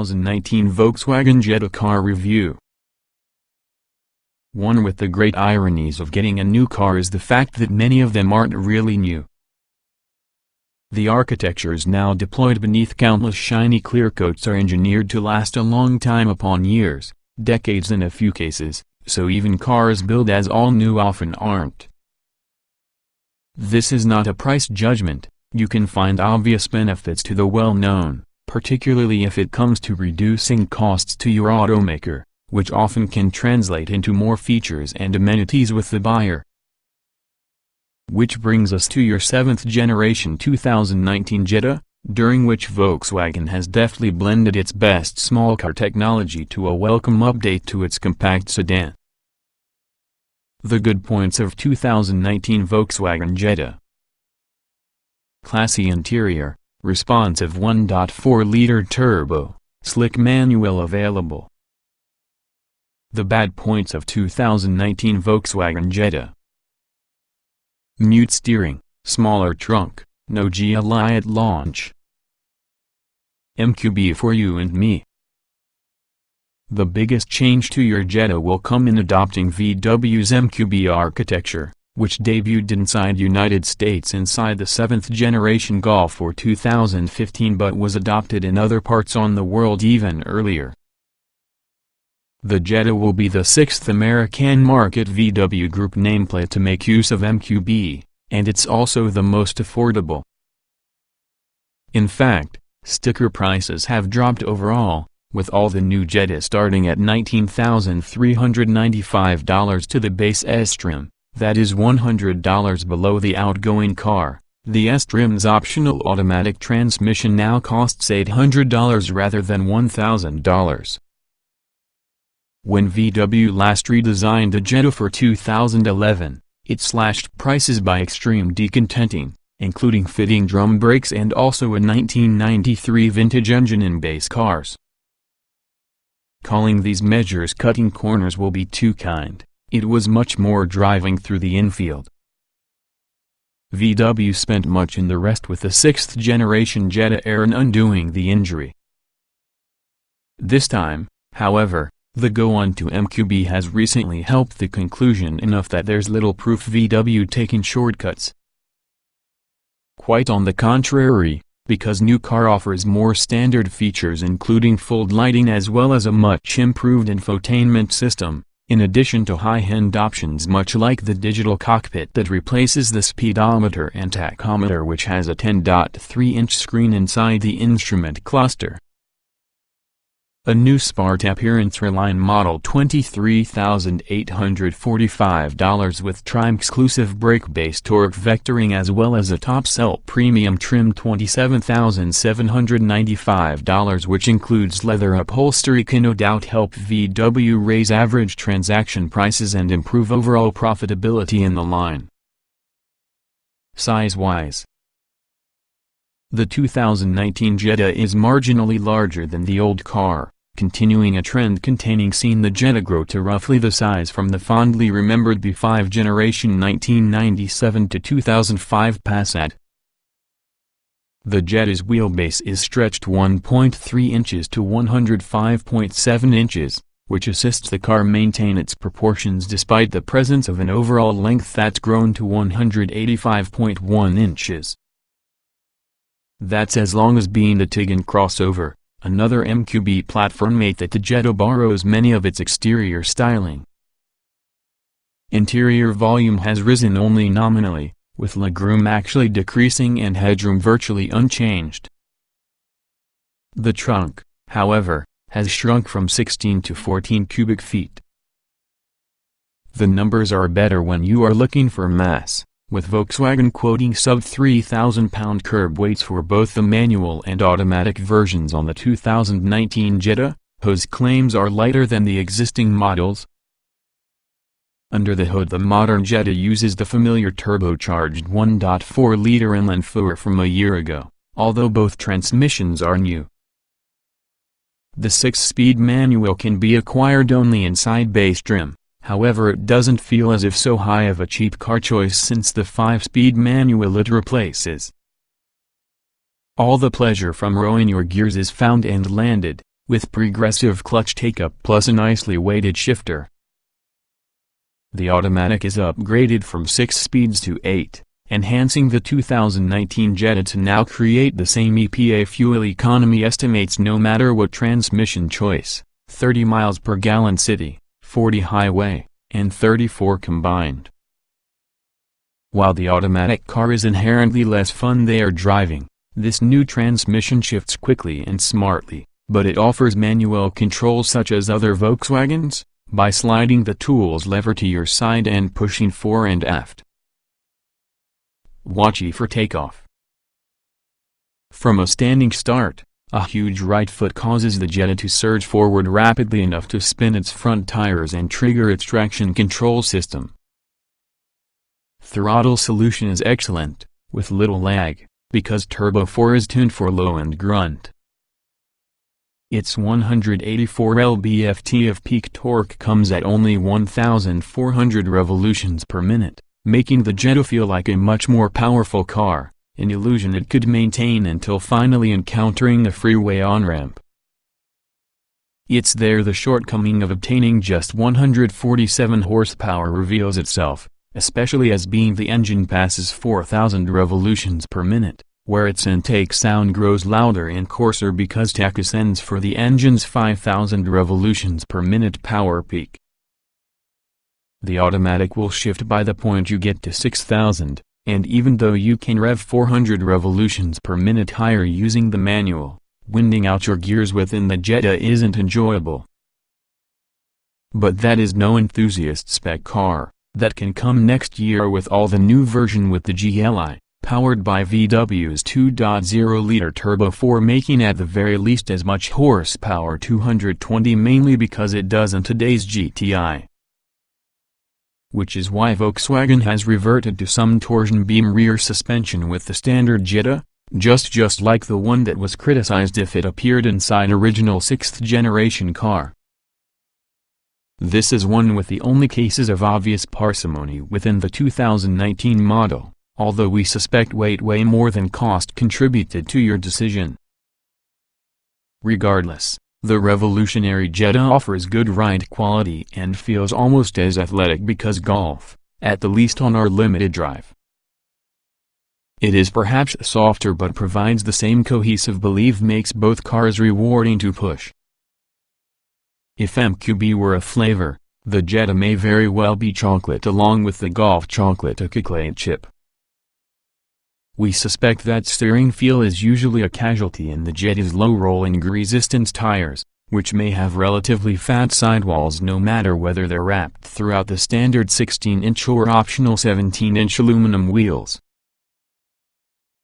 2019 Volkswagen Jetta car review. One with the great ironies of getting a new car is the fact that many of them aren't really new. The architectures now deployed beneath countless shiny clear coats are engineered to last a long time upon years, decades in a few cases, so even cars billed as all new often aren't. This is not a price judgment. You can find obvious benefits to the well-known, particularly if it comes to reducing costs to your automaker, which often can translate into more features and amenities with the buyer. Which brings us to your 7th generation 2019 Jetta, during which Volkswagen has deftly blended its best small car technology to a welcome update to its compact sedan. The good points of 2019 Volkswagen Jetta: classy interior, responsive 1.4-liter turbo, slick manual available. The bad points of 2019 Volkswagen Jetta: mute steering, smaller trunk, no GLI at launch. MQB for you and me. The biggest change to your Jetta will come in adopting VW's MQB architecture, which debuted inside United States inside the 7th generation Golf or 2015 but was adopted in other parts on the world even earlier. The Jetta will be the 6th American market VW Group nameplate to make use of MQB, and it's also the most affordable. In fact, sticker prices have dropped overall, with all the new Jetta starting at $19,395 to the base S-trim, that is $100 below the outgoing car. The S-trim's optional automatic transmission now costs $800 rather than $1,000. When VW last redesigned the Jetta for 2011, it slashed prices by extreme decontenting, including fitting drum brakes and also a 1993 vintage engine in base cars. Calling these measures cutting corners will be too kind. It was much more driving through the infield. VW spent much in the rest with the 6th generation Jetta and undoing the injury. This time, however, the go-on to MQB has recently helped the conclusion enough that there's little proof VW taking shortcuts. Quite on the contrary, because new car offers more standard features including full lighting as well as a much improved infotainment system, in addition to high-end options much like the digital cockpit that replaces the speedometer and tachometer, which has a 10.3-inch screen inside the instrument cluster. A new smart appearance Reline model $23,845 with trim-exclusive brake-based torque vectoring as well as a top-sell premium trim $27,795 which includes leather upholstery can no doubt help VW raise average transaction prices and improve overall profitability in the line. Size-wise, the 2019 Jetta is marginally larger than the old car, continuing a trend seen the Jetta grow to roughly the size from the fondly remembered B5 generation 1997 to 2005 Passat. The Jetta's wheelbase is stretched 1.3 inches to 105.7 inches, which assists the car maintain its proportions despite the presence of an overall length that's grown to 185.1 inches. That's as long as being the Tiggan crossover, another MQB platform mate that the Jetta borrows many of its exterior styling. Interior volume has risen only nominally, with legroom actually decreasing and headroom virtually unchanged. The trunk, however, has shrunk from 16 to 14 cubic feet. The numbers are better when you are looking for mass, with Volkswagen quoting sub-3,000-pound curb weights for both the manual and automatic versions on the 2019 Jetta, whose claims are lighter than the existing models. Under the hood, the modern Jetta uses the familiar turbocharged 1.4-liter inline-four from a year ago, although both transmissions are new. The 6-speed manual can be acquired only inside base trim. However, it doesn't feel as if so high of a cheap car choice since the 5-speed manual it replaces. All the pleasure from rowing your gears is found and landed, with progressive clutch take-up plus a nicely weighted shifter. The automatic is upgraded from 6 speeds to 8, enhancing the 2019 Jetta to now create the same EPA fuel economy estimates no matter what transmission choice: 30 miles per gallon city, 40 highway, and 34 combined. While the automatic car is inherently less fun there driving, this new transmission shifts quickly and smartly, but it offers manual controls such as other Volkswagens, by sliding the tools lever to your side and pushing fore and aft. Watch E for takeoff. From a standing start, a huge right foot causes the Jetta to surge forward rapidly enough to spin its front tires and trigger its traction control system. Throttle solution is excellent, with little lag, because Turbo 4 is tuned for low and grunt. Its 184 lb-ft of peak torque comes at only 1,400 revolutions per minute, making the Jetta feel like a much more powerful car, an illusion it could maintain until finally encountering a freeway on-ramp. It's there the shortcoming of obtaining just 147 horsepower reveals itself, especially as the engine passes 4,000 revolutions per minute, where its intake sound grows louder and coarser because tach ascends for the engine's 5,000 revolutions per minute power peak. The automatic will shift by the point you get to 6,000, and even though you can rev 400 revolutions per minute higher using the manual, winding out your gears within the Jetta isn't enjoyable. But that is no enthusiast spec car. That can come next year with all the new version with the GLI, powered by VW's 2.0-liter Turbo 4, making at the very least as much horsepower, 220, mainly because it does in today's GTI. Which is why Volkswagen has reverted to some torsion beam rear suspension with the standard Jetta, just like the one that was criticized if it appeared inside original 6th generation car. This is one with the only cases of obvious parsimony within the 2019 model, although we suspect weight way more than cost contributed to your decision. Regardless, the revolutionary Jetta offers good ride quality and feels almost as athletic because Golf, at the least on our limited drive. It is perhaps softer but provides the same cohesive belief makes both cars rewarding to push. If MQB were a flavor, the Jetta may very well be chocolate along with the Golf chocolate chocolate chip. We suspect that steering feel is usually a casualty in the Jetta's low rolling resistance tires, which may have relatively fat sidewalls no matter whether they're wrapped throughout the standard 16-inch or optional 17-inch aluminum wheels.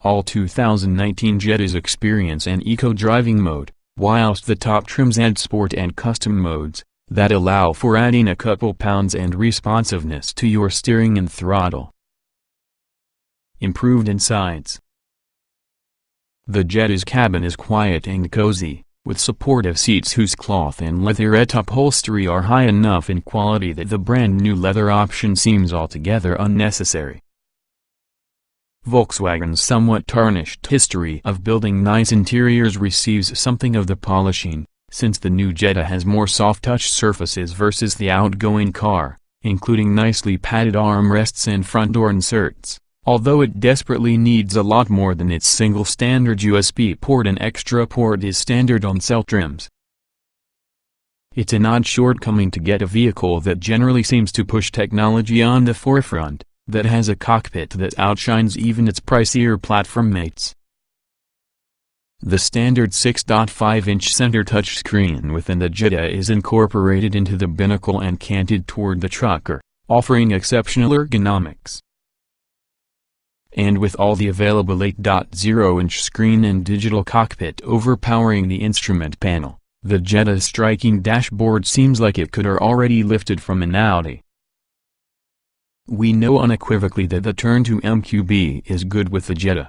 All 2019 Jettas experience an eco-driving mode, whilst the top trims add sport and custom modes, that allow for adding a couple pounds and responsiveness to your steering and throttle. Improved insides. The Jetta's cabin is quiet and cozy, with supportive seats whose cloth and leatherette upholstery are high enough in quality that the brand new leather option seems altogether unnecessary. Volkswagen's somewhat tarnished history of building nice interiors receives something of the polishing, since the new Jetta has more soft-touch surfaces versus the outgoing car, including nicely padded armrests and front door inserts, although it desperately needs a lot more than its single standard USB port and extra port is standard on cell trims. It's an odd shortcoming to get a vehicle that generally seems to push technology on the forefront, that has a cockpit that outshines even its pricier platform mates. The standard 6.5-inch center touchscreen within the Jetta is incorporated into the binnacle and canted toward the trucker, offering exceptional ergonomics. And with all the available 8.0-inch screen and digital cockpit overpowering the instrument panel, the Jetta's striking dashboard seems like it could are already lifted from an Audi. We know unequivocally that the turn to MQB is good with the Jetta.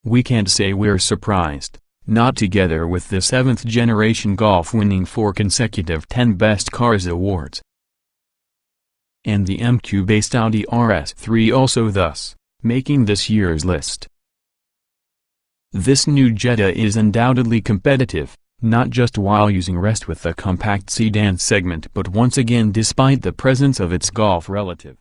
We can't say we're surprised, not together with the 7th generation Golf winning 4 consecutive 10 Best Cars awards. And the MQ-based Audi RS3 also thus, making this year's list. This new Jetta is undoubtedly competitive, not just while using rest with the compact sedan segment but once again despite the presence of its Golf relative.